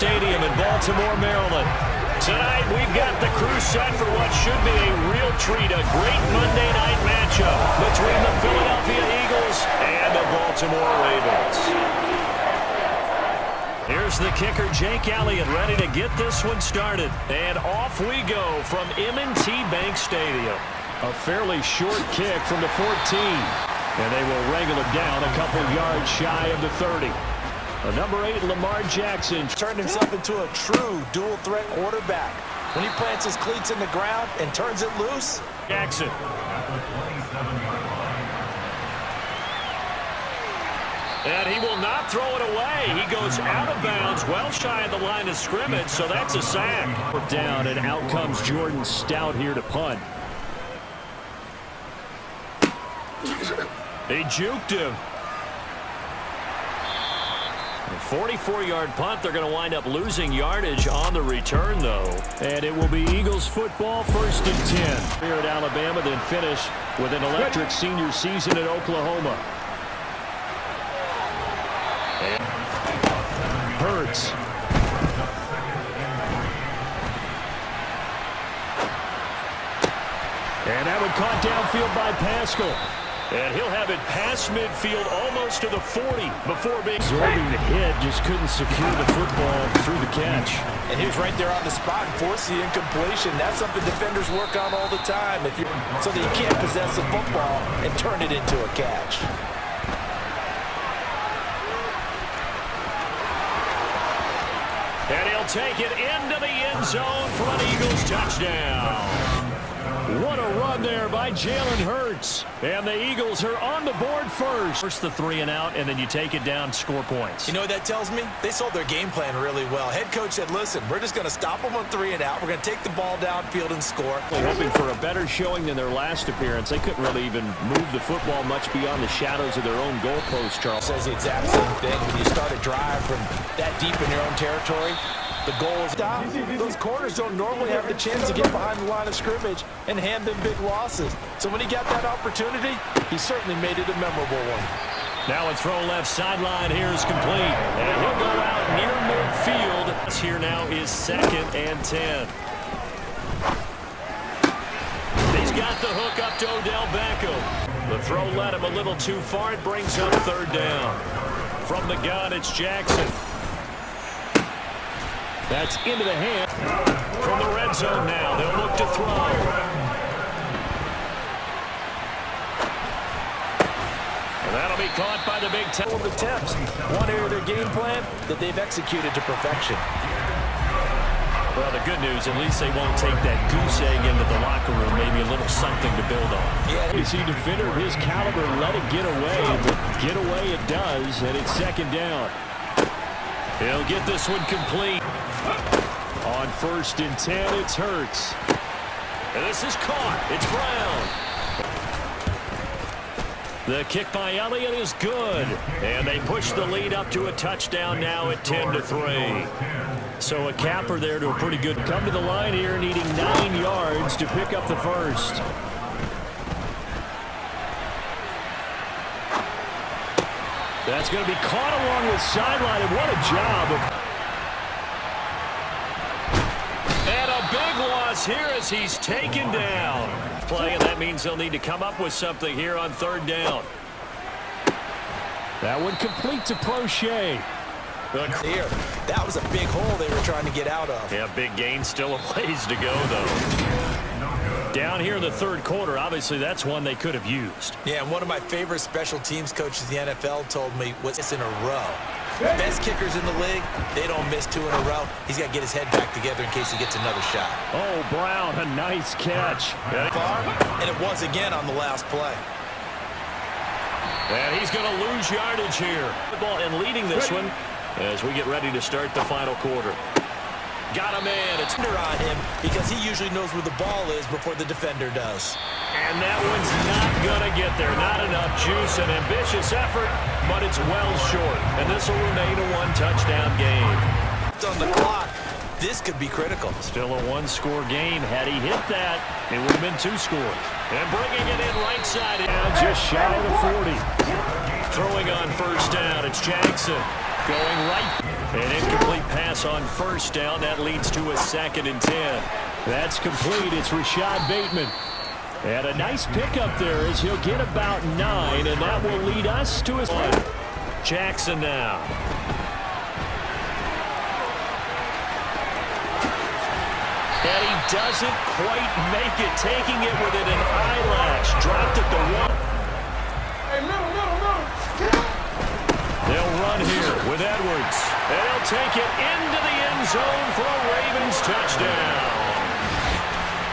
Stadium in Baltimore, Maryland. Tonight, we've got the crew set for what should be a real treat, a great Monday night matchup between the Philadelphia Eagles and the Baltimore Ravens. Here's the kicker, Jake Elliott, ready to get this one started. And off we go from M&T Bank Stadium. A fairly short kick from the 14. And they will wrangle it down a couple yards shy of the 30. The number 8, Lamar Jackson, turned himself into a true dual-threat quarterback. When he plants his cleats in the ground and turns it loose. Jackson. And he will not throw it away. He goes out of bounds, well shy of the line of scrimmage, so that's a sack. We're down, and out comes Jordan Stout here to punt. They juked him. 44-yard punt. They're going to wind up losing yardage on the return, though. And it will be Eagles football, 1st and 10. Here at Alabama, then finish with an electric senior season at Oklahoma. And Hurts. And that one caught downfield by Pascal. And he'll have it past midfield almost to the 40 before being absorbing the hit. Just couldn't secure the football through the catch. And he was right there on the spot and forced the incompletion. That's something defenders work on all the time. So that you can't possess the football and turn it into a catch. And he'll take it into the end zone for an Eagles touchdown. What a run there by Jalen Hurts. And the Eagles are on the board first. First the 3 and out, and then you take it down, score points. You know what that tells me? They sold their game plan really well. Head coach said, listen, we're just going to stop them on 3 and out. We're going to take the ball downfield and score. Hoping for a better showing than their last appearance. They couldn't really even move the football much beyond the shadows of their own goalpost, Charles. Says the exact same thing. When you start a drive from that deep in your own territory, the goal is stop. Those corners don't normally have the chance to get behind the line of scrimmage and hand them big losses. So when he got that opportunity, he certainly made it a memorable one. Now a throw left sideline here is complete. And he'll go out near midfield. This here now is 2nd and 10. He's got the hook up to Odell Beckham. The throw led him a little too far. It brings up 3rd down. From the gun, it's Jackson. That's into the hand. From the red zone now, they'll look to throw. And that'll be caught by the Big Ten. Attempts. One area of their game plan that they've executed to perfection. Well, the good news, at least they won't take that goose egg into the locker room. Maybe a little something to build on. Yeah. You see, defender of his caliber let it get away, but get away it does, and it's 2nd down. He'll get this one complete. On 1st and 10, it's Hurts. And this is caught. It's Brown. The kick by Elliott is good. And they push the lead up to a touchdown now at 10-3. So a capper there to a pretty good come to the line here, needing 9 yards to pick up the first. That's going to be caught along the sideline, and what a job of... And a big loss here as he's taken down. Play, and that means they'll need to come up with something here on 3rd down. That one complete to Prochet. Here, that was a big hole they were trying to get out of. Yeah, big gain, still a ways to go, though. Down here in the 3rd quarter, obviously that's one they could have used. Yeah, and one of my favorite special teams coaches in the NFL told me was it's in a row. Best kickers in the league, they don't miss 2 in a row. He's got to get his head back together in case he gets another shot. Oh, Brown, a nice catch. And it was again on the last play. And he's going to lose yardage here. And leading this one as we get ready to start the final quarter. Got a man. It's under on him because he usually knows where the ball is before the defender does. And that one's not going to get there. Not enough juice. An ambitious effort, but it's well short. And this will remain a 1-touchdown game. On the clock, this could be critical. Still a 1-score game. Had he hit that, it would have been 2 scores. And bringing it in right side. Down just shy of the 40. Throwing on 1st down, it's Jackson. Going right. An incomplete pass on first down. That leads to a 2nd and 10. That's complete. It's Rashad Bateman. And a nice pickup there as he'll get about 9, and that will lead us to his 1. Jackson now. And he doesn't quite make it, taking it within an eyelash. Dropped at the 1. They'll run here with Edwards. And he'll take it into the end zone for a Ravens touchdown.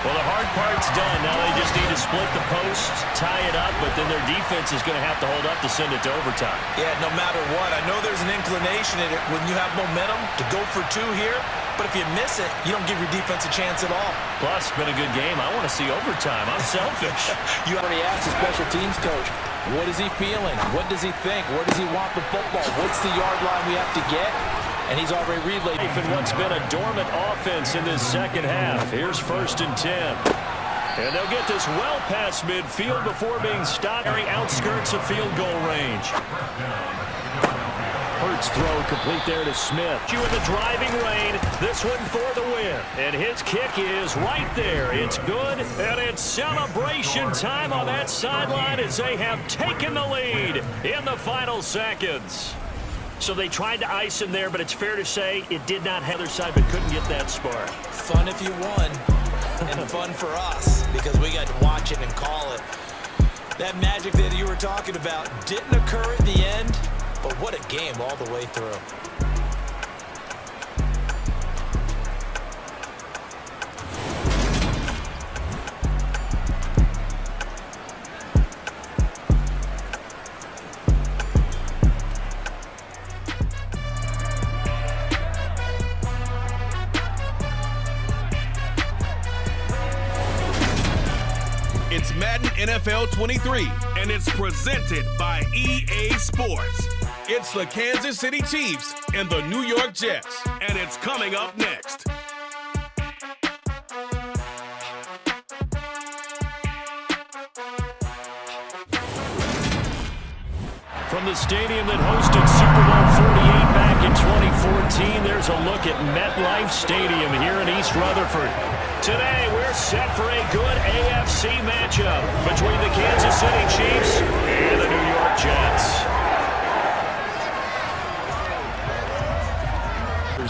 Well, the hard part's done. Now they just need to split the posts, tie it up, but then their defense is going to have to hold up to send it to overtime. Yeah, no matter what. I know there's an inclination in it when you have momentum to go for 2 here, but if you miss it, you don't give your defense a chance at all. Plus, it's been a good game. I want to see overtime. I'm selfish. You already asked the special teams coach, what is he feeling? What does he think? Where does he want the football? What's the yard line we have to get? And he's already relayed. In what's been a dormant offense in this second half. Here's 1st and 10. And they'll get this well past midfield before being stopped. Outskirts of field goal range. Hurts throw complete there to Smith. You in the driving rain. This one for the win. And his kick is right there. It's good. And it's celebration time on that sideline as they have taken the lead in the final seconds. So they tried to ice him there, but it's fair to say it did not have their side, but couldn't get that spark. Fun if you won, and fun for us, because we got to watch it and call it. That magic that you were talking about didn't occur at the end, but what a game all the way through. It's Madden NFL 23, and it's presented by EA Sports. It's the Kansas City Chiefs and the New York Jets, and it's coming up next. From the stadium that hosted Super Bowl 48 back in 2014, there's a look at MetLife Stadium here in East Rutherford. Today, we're set for a good AFC matchup between the Kansas City Chiefs and the New York Jets.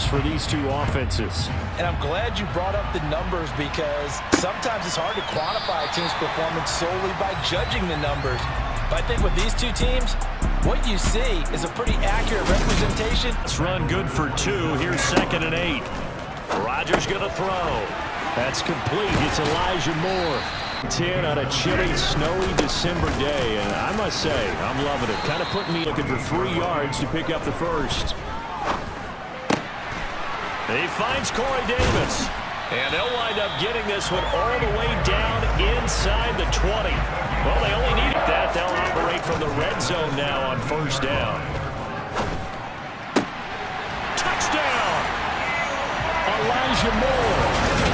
For these two offenses. And I'm glad you brought up the numbers, because sometimes it's hard to quantify a team's performance solely by judging the numbers. But I think with these two teams, what you see is a pretty accurate representation. Let's run good for 2. Here's 2nd and 8. Rodgers going to throw. That's complete. It's Elijah Moore. 10 on a chilly, snowy December day. And I must say, I'm loving it. Kind of putting me looking for 3 yards to pick up the first. He finds Corey Davis. And they'll wind up getting this one all the way down inside the 20. Well, they only needed that. They'll operate from the red zone now on 1st down. Touchdown! Elijah Moore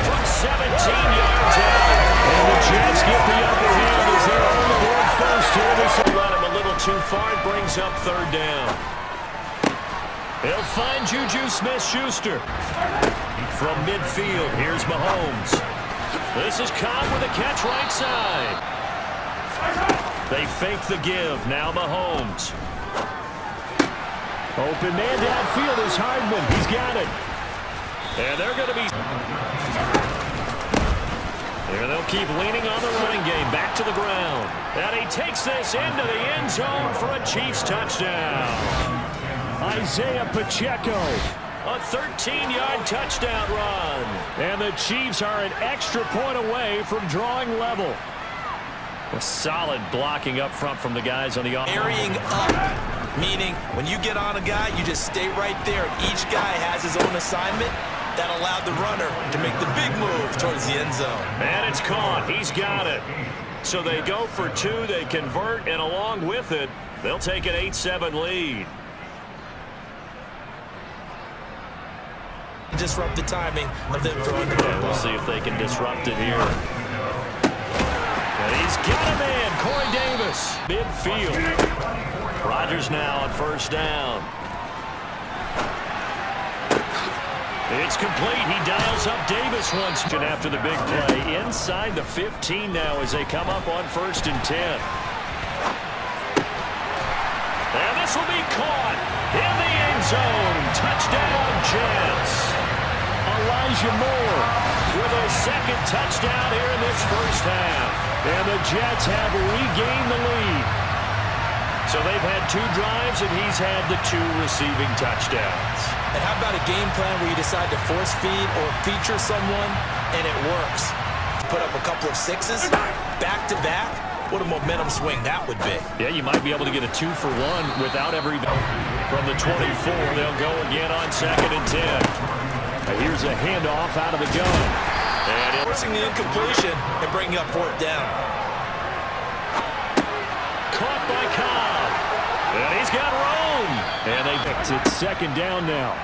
from 17 yards out. And the Jets get the upper hand as they're on the board first here. This will let him a little too far. It brings up 3rd down. They'll find Juju Smith-Schuster. From midfield, here's Mahomes. This is Cobb with a catch right side. They fake the give. Now Mahomes. Open man downfield is Hardman. He's got it. And they're going to be... There they'll keep leaning on the running game. Back to the ground. And he takes this into the end zone for a Chiefs touchdown. Isaiah Pacheco, a 13-yard touchdown run. And the Chiefs are an extra point away from drawing level. A solid blocking up front from the guys on the offense. Airing up, meaning when you get on a guy, you just stay right there. Each guy has his own assignment. That allowed the runner to make the big move towards the end zone. And it's caught. He's got it. So they go for 2. They convert, and along with it, they'll take an 8-7 lead. Disrupt the timing of them throwing the ball. We'll see if they can disrupt it here. And he's got a man, Corey Davis, midfield. Rodgers now on 1st down. It's complete. He dials up Davis once after the big play. Inside the 15 now as they come up on 1st and 10. And this will be caught in the end zone. Touchdown, Jets. Elijah Moore with a second touchdown here in this first half. And the Jets have regained the lead. So they've had 2 drives, and he's had the 2 receiving touchdowns. And how about a game plan where you decide to force feed or feature someone, and it works? Put up a couple of 6s, back-to-back. What a momentum swing that would be. Yeah, you might be able to get a 2-for-1 without every... From the 24, they'll go again on 2nd and 10. Here's a handoff out of the gun. And forcing the incompletion and bringing up 4th down. Caught by Cobb. And he's got room. And they picked it 2nd down now.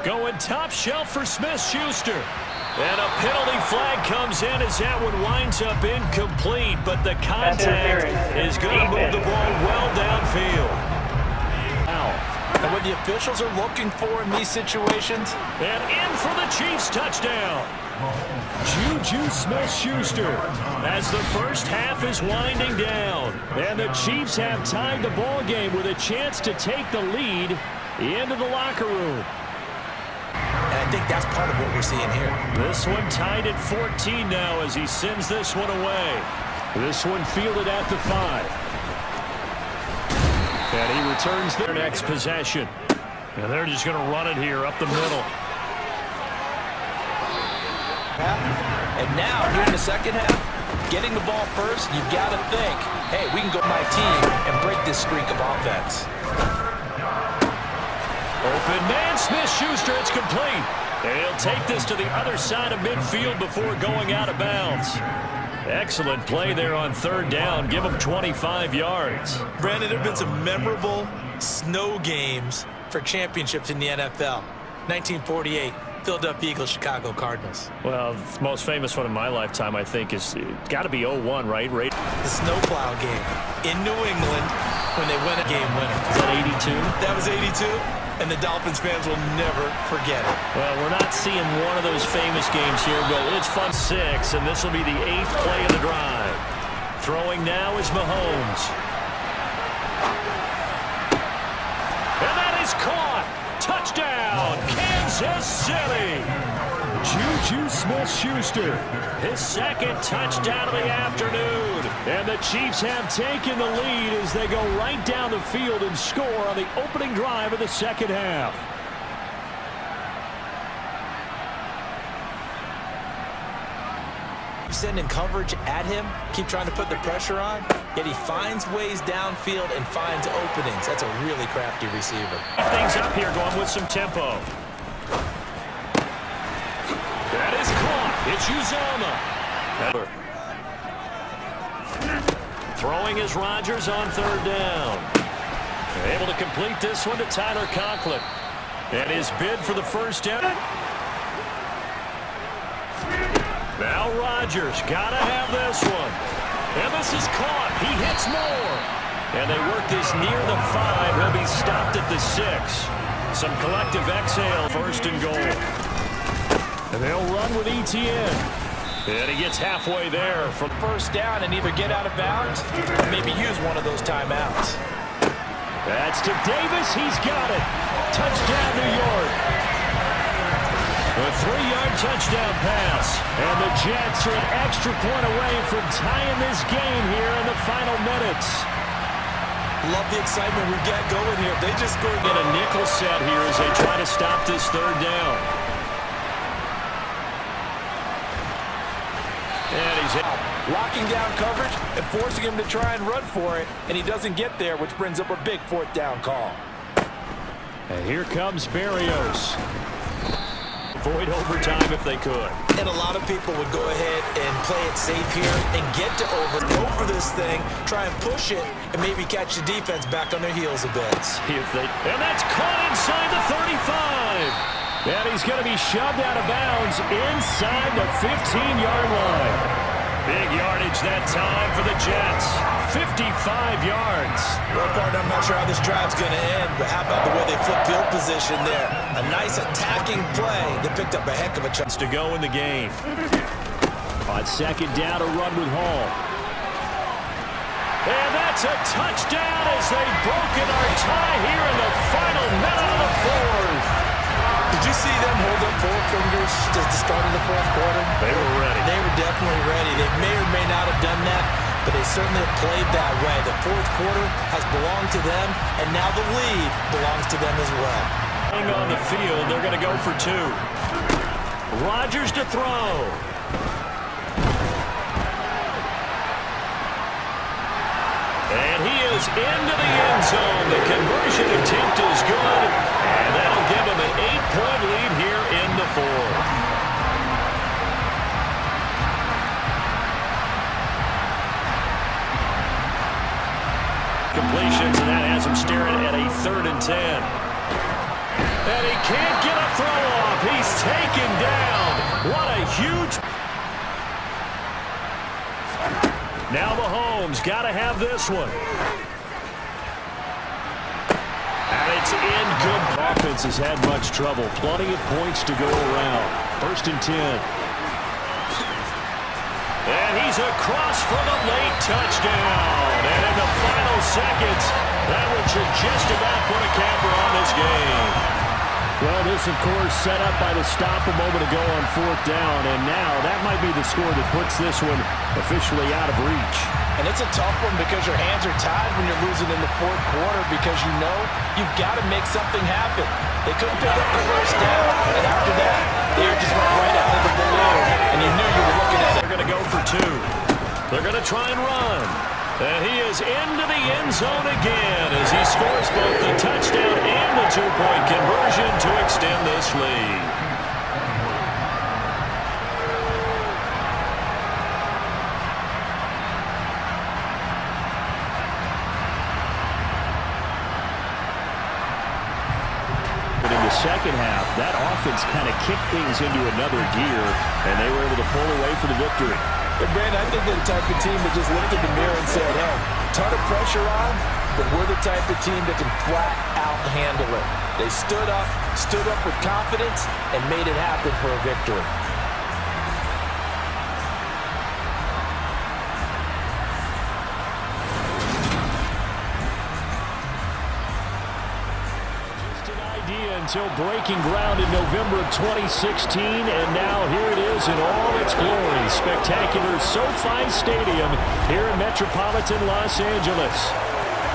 Going top shelf for Smith-Schuster. And a penalty flag comes in as that one winds up incomplete. But the contact is going to move the ball well downfield. And what the officials are looking for in these situations. And in for the Chiefs touchdown. Juju Smith-Schuster as the first half is winding down. And the Chiefs have tied the ball game with a chance to take the lead into the locker room. And I think that's part of what we're seeing here. This one tied at 14 now as he sends this one away. This one fielded at the 5. And he returns their next possession. And they're just going to run it here up the middle. And now, here in the second half, getting the ball first, you've got to think, hey, we can go my team and break this streak of offense. Open man, Smith-Schuster, it's complete. And he'll take this to the other side of midfield before going out of bounds. Excellent play there on 3rd down. Give him 25 yards. Brandon, there have been some memorable snow games for championships in the NFL. 1948, Philadelphia Eagles, Chicago Cardinals. Well, the most famous one in my lifetime, I think, is got to be 01, right? The snowplow game in New England when they win a game winner. Is that 82? That was 82. And the Dolphins fans will never forget it. Well, we're not seeing one of those famous games here, but it's fun 6, and this will be the 8th play of the drive. Throwing now is Mahomes. And that is caught. Touchdown, Kansas City. Juju Smith-Schuster, his 2nd touchdown of the afternoon. And the Chiefs have taken the lead as they go right down the field and score on the opening drive of the 2nd half. Sending coverage at him, keep trying to put the pressure on, yet he finds ways downfield and finds openings. That's a really crafty receiver. Things up here, going with some tempo. That is caught. It's Uzomah. Throwing is Rodgers on 3rd down. Able to complete this one to Tyler Conklin. And his bid for the 1st down. Now Rodgers, gotta have this one. And this is caught. He hits Moore. And they work this near the 5. He'll be stopped at the 6. Some collective exhale, 1st and goal. And they'll run with Etienne. And he gets halfway there from 1st down and either get out of bounds or maybe use one of those timeouts. That's to Davis. He's got it. Touchdown, New York. A 3-yard touchdown pass. And the Jets are an extra point away from tying this game here in the final minutes. Love the excitement we've got going here. They just scored. Get a nickel set here as they try to stop this 3rd down. And he's out. Locking down coverage and forcing him to try and run for it. And he doesn't get there, which brings up a big 4th down call. And here comes Berrios. Avoid overtime if they could. And a lot of people would go ahead and play it safe here and get to go for this thing, try and push it, and maybe catch the defense back on their heels a bit. And that's caught inside the 35. And he's going to be shoved out of bounds inside the 15-yard line. Big yardage that time for the Jets. 55 yards. Well, partner, I'm not sure how this drive's going to end, but how about the way they flip field position there? A nice attacking play that picked up a heck of a chance to go in the game. On second down, a run with Hall. And that's a touchdown as they've broken our tie here in the final minute of the fourth. Did you see them hold up four fingers at the start of the fourth quarter? They were ready. They were definitely ready. They may or may not have done that, but they certainly have played that way. The fourth quarter has belonged to them, and now the lead belongs to them as well. Hang on the field, they're going to go for two. Rodgers to throw. And he is into the end zone. The conversion attempt is good, and that'll give him an 8-point lead here in the fourth. Completion, and that has him staring at a 3rd and 10. And he can't get a throw off. He's taken down. What a huge... Now Mahomes got to have this one. And it's in good. Offense has had much trouble. Plenty of points to go around. 1st and 10. And he's across for the late touchdown. And in the final seconds, that one should just about put a capper on this game. Well, this, of course, set up by the stop a moment ago on 4th down, and now that might be the score that puts this one officially out of reach. And it's a tough one because your hands are tied when you're losing in the fourth quarter because you know you've got to make something happen. They couldn't pick up the first down, and after that, they just went right out of the balloon, and you knew you were looking at it. They're going to go for two. They're going to try and run. And he is into the end zone again as he scores both the touchdown and the 2-point conversion to extend this lead. But in the second half, that offense kind of kicked things into another gear, and they were able to pull away for the victory. But, Brandon, I think they're the type of team that just looked in the mirror and said, hey, ton of pressure on, but we're the type of team that can flat out handle it. They stood up with confidence, and made it happen for a victory. Until breaking ground in November of 2016, and now here it is in all its glory. Spectacular SoFi Stadium here in metropolitan Los Angeles.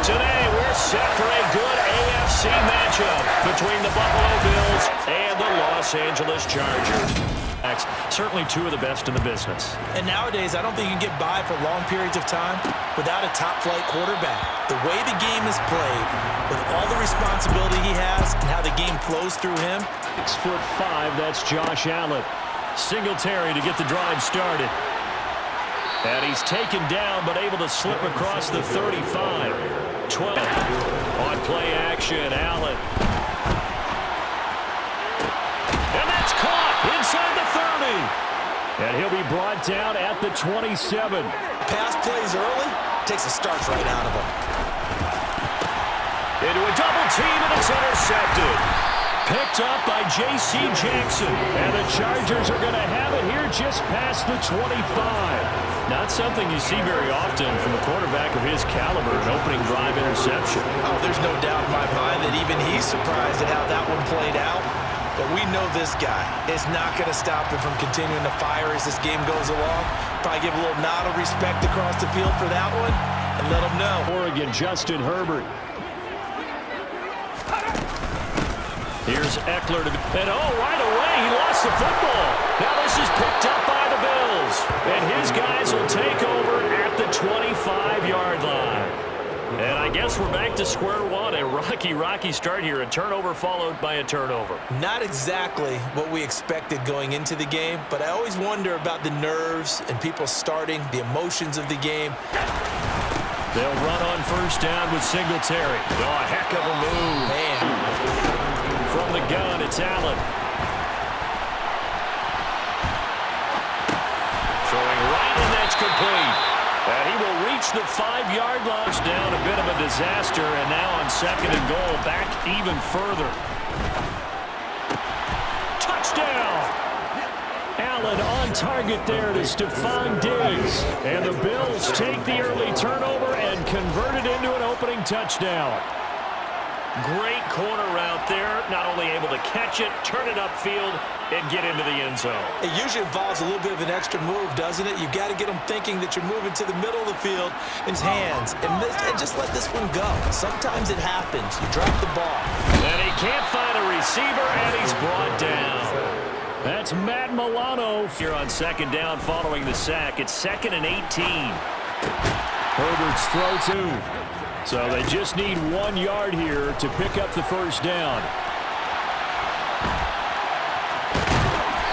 Today we're set for a good AFC matchup between the Buffalo Bills and the Los Angeles Chargers. Certainly two of the best in the business. And nowadays, I don't think you can get by for long periods of time without a top-flight quarterback. The way the game is played, with all the responsibility he has and how the game flows through him. 6'5", that's Josh Allen. Singletary to get the drive started. And he's taken down, but able to slip across the 35. 12 on play action, Allen. And that's caught inside the 30. And he'll be brought down at the 27. Pass plays early, takes the starch right out of him. Into a double team, and it's intercepted. Picked up by J.C. Jackson. And the Chargers are going to have it here just past the 25. Not something you see very often from a quarterback of his caliber, an opening drive interception. Oh, there's no doubt in my mind that even he's surprised at how that one played out. But we know this guy is not going to stop him from continuing to fire as this game goes along. Probably give a little nod of respect across the field for that one and let him know. Oregon, Justin Herbert. Here's Eckler and right away he lost the football. Now this is picked up by the Bills. And his guys will take over at the 25-yard line. And I guess we're back to square one. A rocky start here. A turnover followed by a turnover. Not exactly what we expected going into the game, but I always wonder about the nerves and people starting, the emotions of the game. They'll run on first down with Singletary. Oh, a heck of a move. Man. From the gun, it's Allen. Throwing right, and that's 5-yard line. Down a bit of a disaster, and now on 2nd and goal, back even further. Touchdown! Allen on target there to Stephon Diggs. And the Bills take the early turnover and convert it into an opening touchdown. Great corner route there. Not only able to catch it, turn it upfield, and get into the end zone. It usually involves a little bit of an extra move, doesn't it? You've got to get him thinking that you're moving to the middle of the field in his hands. And just let this one go. Sometimes it happens. You drop the ball. And he can't find a receiver, and he's brought down. That's Matt Milano here on 2nd down following the sack. It's 2nd and 18. Herbert's throw 2. So they just need 1 yard here to pick up the first down.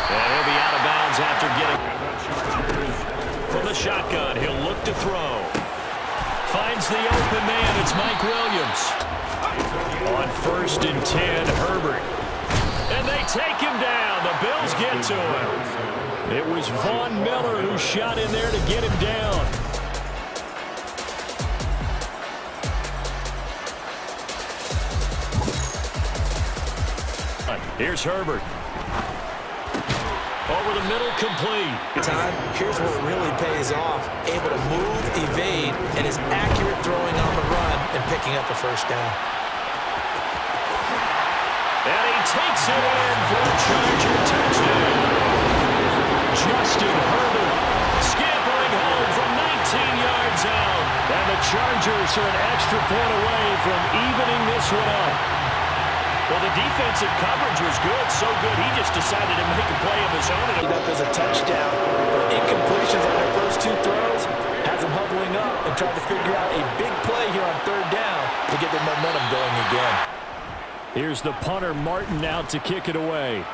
And he'll be out of bounds after getting from the shotgun. He'll look to throw. Finds the open man. It's Mike Williams. On 1st and 10, Herbert. And they take him down. The Bills get to him. It was Von Miller who shot in there to get him down. Here's Herbert. Over the middle, complete. Time. Here's what really pays off. Able to move, evade, and is accurate throwing on the run and picking up a first down. And he takes it in for the Charger touchdown. Justin Herbert scampering home from 19 yards out. And the Chargers are an extra point away from evening this one up. Well, the defensive coverage was good, so good he just decided to make a play of his own. It up as a touchdown. Incompletions on their first 2 throws has them huddling up and trying to figure out a big play here on 3rd down to get their momentum going again. Here's the punter, Martin, out to kick it away.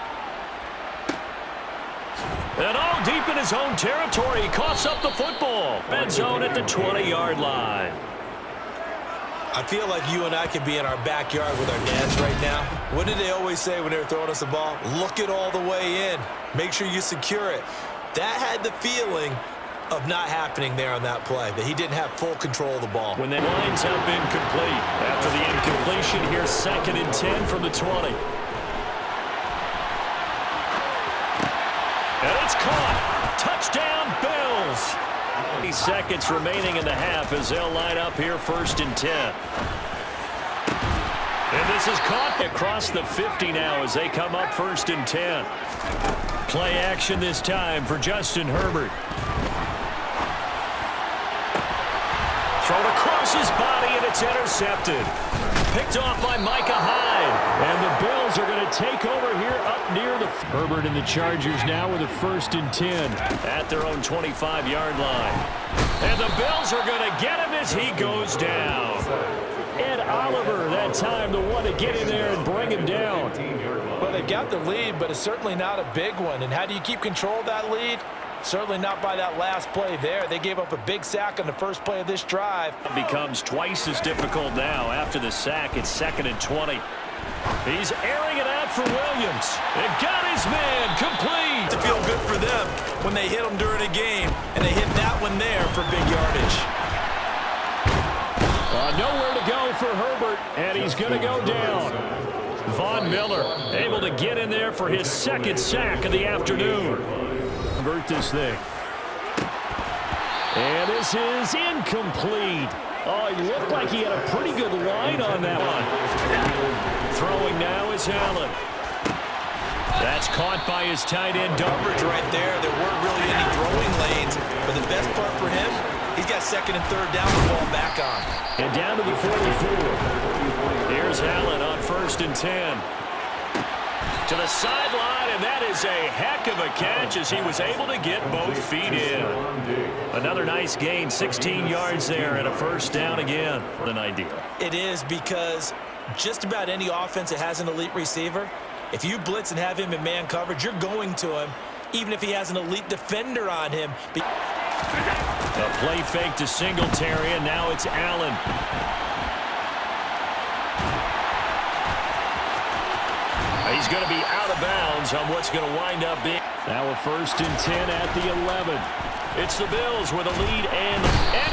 And all deep in his own territory, he coughs up the football. Red zone at the 20-yard line. I feel like you and I could be in our backyard with our dads right now. What did they always say when they were throwing us a ball? Look it all the way in. Make sure you secure it. That had the feeling of not happening there on that play, that he didn't have full control of the ball. When that lines up incomplete. After the incompletion, here's 2nd and 10 from the 20. And it's caught. Touchdown, Bills. 20 seconds remaining in the half as they'll line up here 1st and 10. And this is caught across the 50 now as they come up 1st and 10. Play action this time for Justin Herbert. Thrown across his body, and it's intercepted. Picked off by Micah Hyde. And the Bills are going to take over here up near the... Herbert and the Chargers now with a 1st and 10 at their own 25-yard line. And the Bills are going to get him as he goes down. Ed Oliver, that time, the one to get in there and bring him down. Well, they've got the lead, but it's certainly not a big one. And how do you keep control of that lead? Certainly not by that last play there. They gave up a big sack on the first play of this drive. It becomes twice as difficult now after the sack. It's 2nd and 20. He's airing it out for Williams. And got his man complete. To feel good for them when they hit him during a game, and they hit that one there for big yardage. Nowhere to go for Herbert, and he's going to go down. Von Miller able to get in there for his 2nd sack of the afternoon. Convert this thing. And this is incomplete. Oh, he looked like he had a pretty good line on that one. Throwing now is Allen. That's caught by his tight end. Coverage right there. There weren't really any throwing lanes, but the best part for him, he's got 2nd and 3rd down the ball back on. And down to the 44. Here's Allen on 1st and 10. To the sideline, and that is a heck of a catch as he was able to get both feet in. Another nice gain, 16 yards there, and a 1st down again. An idea. It is, because just about any offense that has an elite receiver, if you blitz and have him in man coverage, you're going to him, even if he has an elite defender on him. A play fake to Singletary, and now it's Allen. He's going to be out of bounds lines on what's going to wind up being. Now a 1st and 10 at the 11. It's the Bills with a lead, and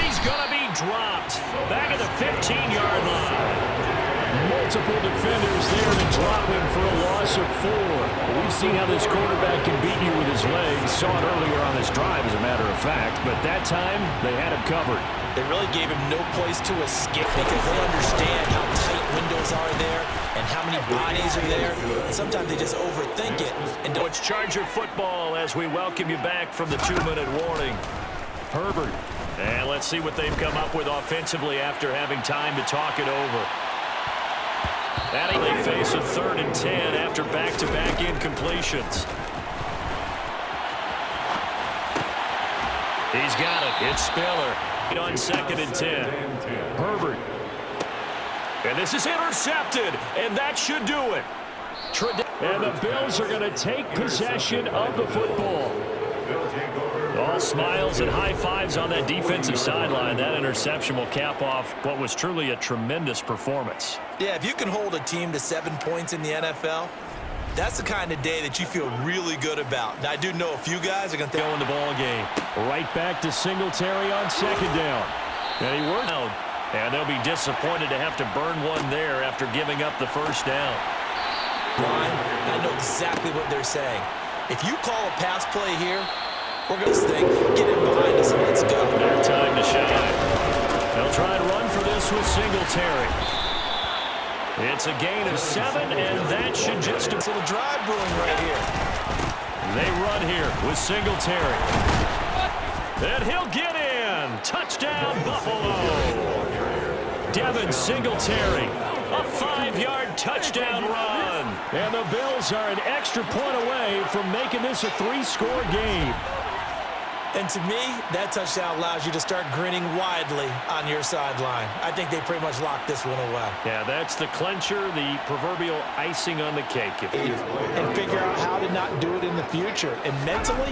he's going to be dropped back at the 15-yard line. Multiple defenders there to drop him for a loss of 4. We've seen how this quarterback can beat you with his legs. Saw it earlier on this drive, as a matter of fact. But that time, they had him covered. They really gave him no place to escape because they understand how tight windows are there and how many bodies are there. And sometimes they just overthink it. And It's Charger football as we welcome you back from the 2-minute warning. Herbert. And let's see what they've come up with offensively after having time to talk it over. And they face a 3rd and 10 after back-to-back incompletions. He's got it. It's Spiller. On 2nd and 10. Herbert. And this is intercepted. And that should do it. And the Bills are going to take possession of the football. All smiles and high fives on that defensive sideline. That interception will cap off what was truly a tremendous performance. yeah, if you can hold a team to 7 points in the NFL, that's the kind of day that you feel really good about. Now, I do know a few guys are going to go in the ball game. Right back to Singletary on 2nd down. And he worked out. And they'll be disappointed to have to burn one there after giving up the 1st down. Brian, I know exactly what they're saying. If you call a pass play here, we're going to think, get it behind us and let's go. Their time to shine. They'll try and run for this with Singletary. It's a gain of 7, and that should just... It's a little drive brewing right here. They run here with Singletary. And he'll get in. Touchdown, Buffalo. Devin Singletary. A 5-yard touchdown run. And the Bills are an extra point away from making this a 3-score game. And to me, that touchdown allows you to start grinning widely on your sideline. I think they pretty much locked this one away. Yeah, that's the clincher, the proverbial icing on the cake. And figure out how to not do it in the future. And mentally,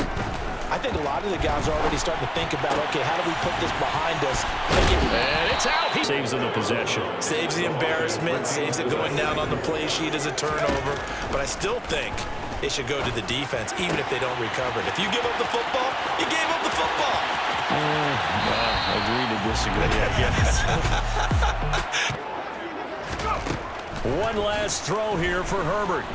I think a lot of the guys are already starting to think about, okay, how do we put this behind us? And it's out. He saves them the possession. Saves the embarrassment, saves it going down on the play sheet as a turnover. But I still think they should go to the defense, even if they don't recover it. If you give up the football, you gave up the football. Agree to disagree, I guess. One last throw here for Herbert.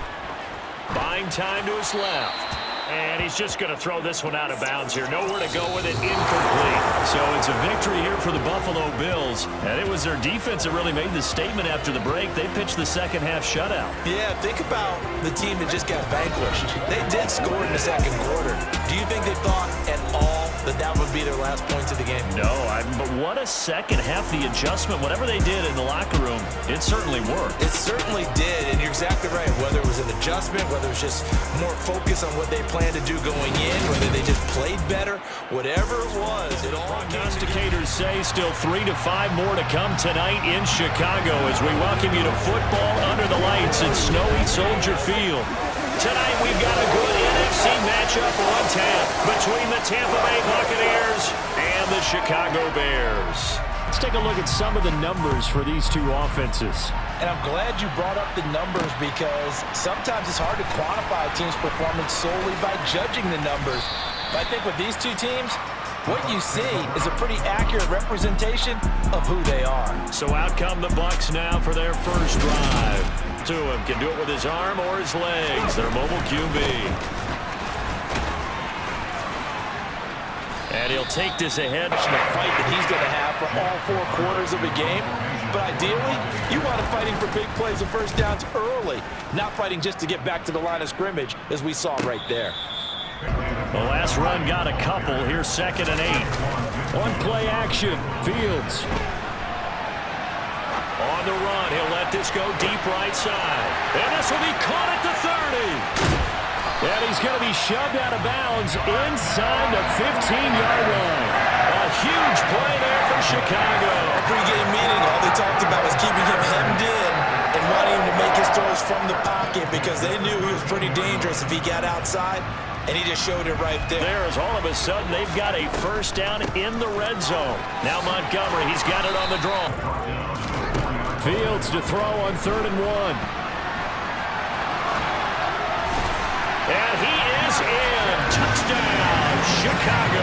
Buying time to his left. And he's just going to throw this one out of bounds here. Nowhere to go with it. Incomplete. So it's a victory here for the Buffalo Bills. And it was their defense that really made the statement after the break. They pitched the second-half shutout. Yeah, think about the team that just got vanquished. They did score in the 2nd quarter. Do you think they thought at all that that would be their last points of the game? No, but what a second half. The adjustment, whatever they did in the locker room, it certainly worked. It certainly did, and you're exactly right. Whether it was an adjustment, whether it was just more focus on what they planned to do going in, whether they just played better, whatever it was, it all prognosticators say still 3 to 5 more to come tonight in Chicago as we welcome you to football under the lights at snowy Soldier Field. Tonight we've got a good NFC matchup on tap between the Tampa Bay Buccaneers and the Chicago Bears. Let's take a look at some of the numbers for these two offenses. And I'm glad you brought up the numbers because sometimes it's hard to quantify a team's performance solely by judging the numbers. But I think with these two teams, what you see is a pretty accurate representation of who they are. So out come the Bucs now for their first drive. To him, can do it with his arm or his legs. Their mobile QB. And he'll take this ahead. The fight that he's going to have for all 4 quarters of a game. But ideally, you want him fighting for big plays and first downs early, not fighting just to get back to the line of scrimmage, as we saw right there. The last run got a couple. Here's 2nd and 8. On play action, Fields. On the run, he'll let this go deep right side. And this will be caught at the 30. And he's going to be shoved out of bounds inside the 15-yard line. A huge play there for Chicago. Pre-game meeting, all they talked about was keeping him hemmed in and wanting him to make his throws from the pocket because they knew he was pretty dangerous if he got outside, and he just showed it right there. There is all of a sudden they've got a first down in the red zone. Now Montgomery, he's got it on the draw. Fields to throw on 3rd and 1. Chicago.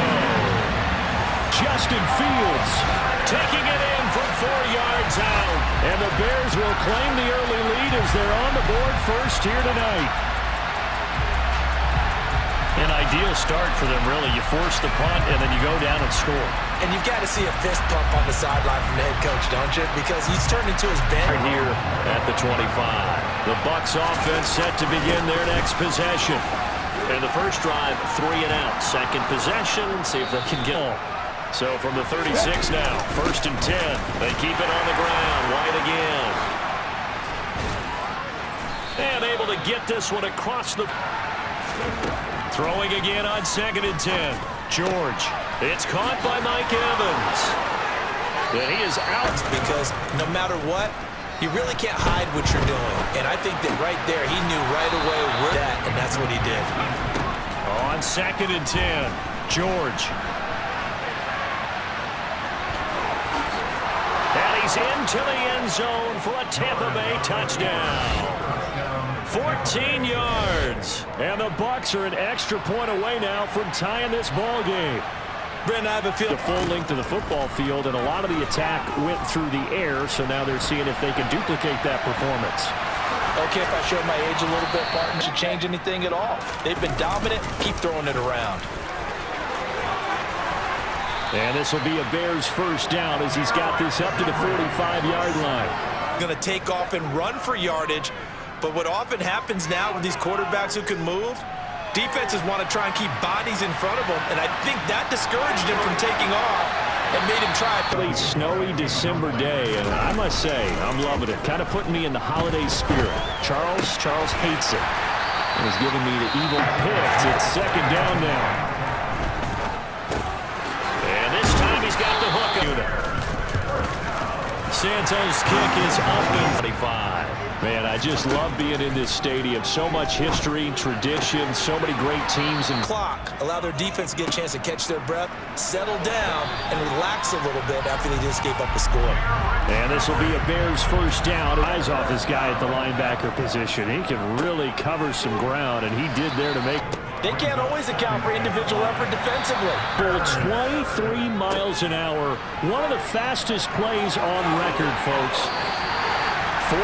Justin Fields taking it in from 4 yards out. And the Bears will claim the early lead as they're on the board first here tonight. An ideal start for them, really. You force the punt, and then you go down and score. And you've got to see a fist pump on the sideline from the head coach, don't you? Because he's turned into his bench. Right here at the 25. The Bucs offense set to begin their next possession. And the first drive, 3 and out. Second possession, see if they can get all. So from the 36 now, 1st and 10. They keep it on the ground. White again. And able to get this one across the... Throwing again on 2nd and 10. George. It's caught by Mike Evans. And he is out. Because no matter what, you really can't hide what you're doing. And I think that right there, he knew right away where that, and that's what he did. On 2nd and 10. George. And he's into the end zone for a Tampa Bay touchdown. 14 yards. And the Bucs are an extra point away now from tying this ball game. Brent, I have a feeling. The full length of the football field, and a lot of the attack went through the air, so now they're seeing if they can duplicate that performance. Okay, if I show my age a little bit, Martin, should change anything at all. They've been dominant. Keep throwing it around. And this will be a Bears first down as he's got this up to the 45-yard line. Going to take off and run for yardage. But what often happens now with these quarterbacks who can move, defenses want to try and keep bodies in front of them, and I think that discouraged him from taking off and made him try. Really snowy December day, and I must say, I'm loving it. Kind of putting me in the holiday spirit. Charles hates it. And is giving me the evil picks. It's 2nd down now. And this time he's got the hook. Santos' kick is up in 25. Man, I just love being in this stadium. So much history, tradition, so many great teams. And clock. Allow their defense to get a chance to catch their breath, settle down, and relax a little bit after they just gave up a score. And this will be a Bears first down. Eyes off his guy at the linebacker position. He can really cover some ground, and he did there to make... They can't always account for individual effort defensively. For 23 miles an hour. One of the fastest plays on record, folks. 48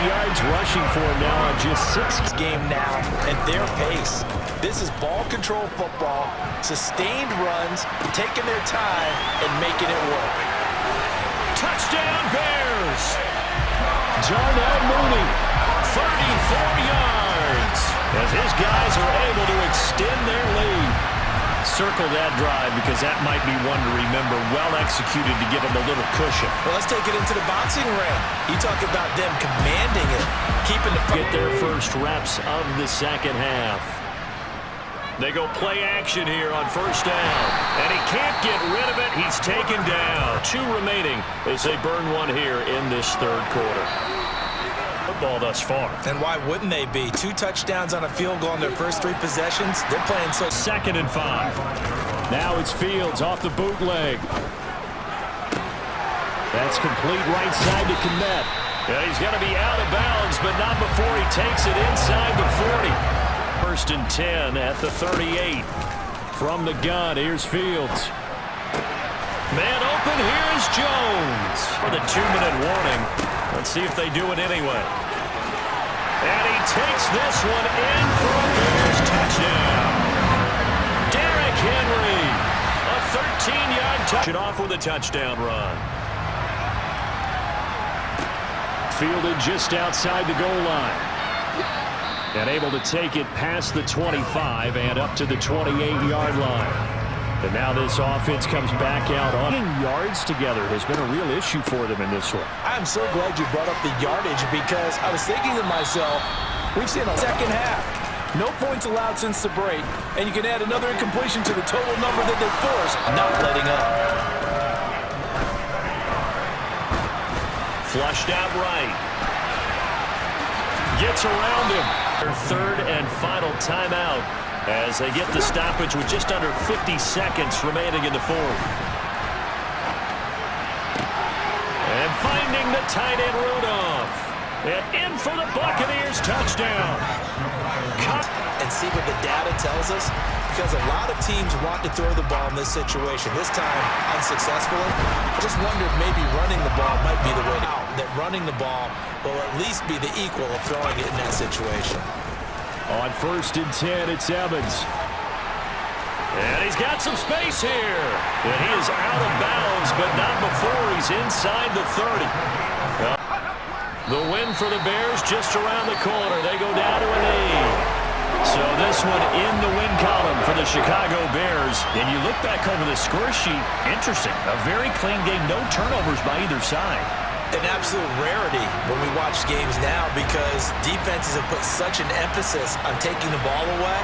yards rushing for him now on just 6. Game now at their pace. This is ball control football, sustained runs, taking their time and making it work. Touchdown Bears! Darnell Mooney, 34 yards, as his guys are able to extend their lead. Circle that drive because that might be one to remember. Well executed to give them a little cushion. Well, let's take it into the boxing ring. You talk about them commanding it, keeping the... Get their first reps of the second half. They go play action here on first down. And he can't get rid of it. He's taken down. 2 remaining as they burn one here in this third quarter. Football thus far. And why wouldn't they be? 2 touchdowns on a field goal in their first 3 possessions. They're playing so... 2nd and 5. Now it's Fields off the bootleg. That's complete right side to Kmet. Yeah, he's going to be out of bounds, but not before he takes it inside the 40. 1st and 10 at the 38. From the gun, here's Fields. Man open, here's Jones. For the 2-minute warning. Let's see if they do it anyway. And he takes this one in for a Bears touchdown. Derrick Henry, a 13-yard touch. It off with a touchdown run. Fielded just outside the goal line. And able to take it past the 25 and up to the 28-yard line. And now this offense comes back out on yards together has been a real issue for them in this one. I'm so glad you brought up the yardage because I was thinking to myself, we've seen a second half. No points allowed since the break, and you can add another incompletion to the total number that they forced, not letting up. Flushed out right. Gets around him. Their 3rd and final timeout. As they get the stoppage with just under 50 seconds remaining in the 4th. And finding the tight end Rudolph. And in for the Buccaneers touchdown. Cut. And see what the data tells us? Because a lot of teams want to throw the ball in this situation. This time, unsuccessfully. I just wonder if maybe running the ball might be the way to out. That running the ball will at least be the equal of throwing it in that situation. On 1st and 10, it's Evans. And he's got some space here. And he is out of bounds, but not before he's inside the 30. The win for the Bears just around the corner. They go down to an 8. So this one in the win column for the Chicago Bears. And you look back over the score sheet, interesting. A very clean game, no turnovers by either side. An absolute rarity when we watch games now because defenses have put such an emphasis on taking the ball away.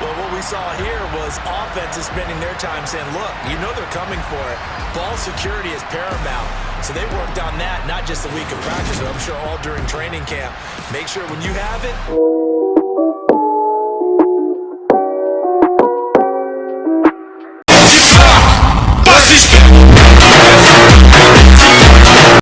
Well, what we saw here was offenses spending their time saying, look, you know they're coming for it. Ball security is paramount. So they worked on that, not just a week of practice, but I'm sure all during training camp. Make sure when you have it,